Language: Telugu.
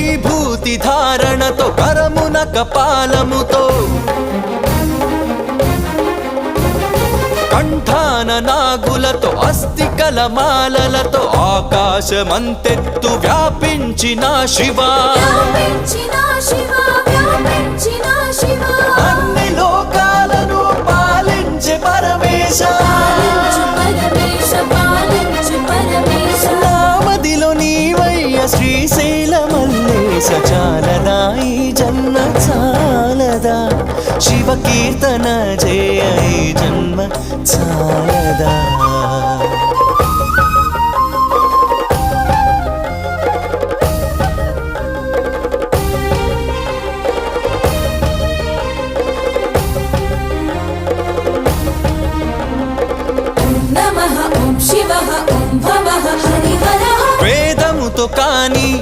విభూతి ధారణతో కరమున కపాలముతో కంఠాన నాగులతో అస్థికల మాలలతో ఆకాశమంతెత్తు వ్యాపించిన శివా అన్ని లోకాలను పాలించే పరమేశ నామదిలో నీవయ్య శ్రీశైల మల్లేశ చాలదా ఈ జన్మ చాలదా శివ కీర్తన జయ ఈ జన్మ చాలదా వేదముతో కాని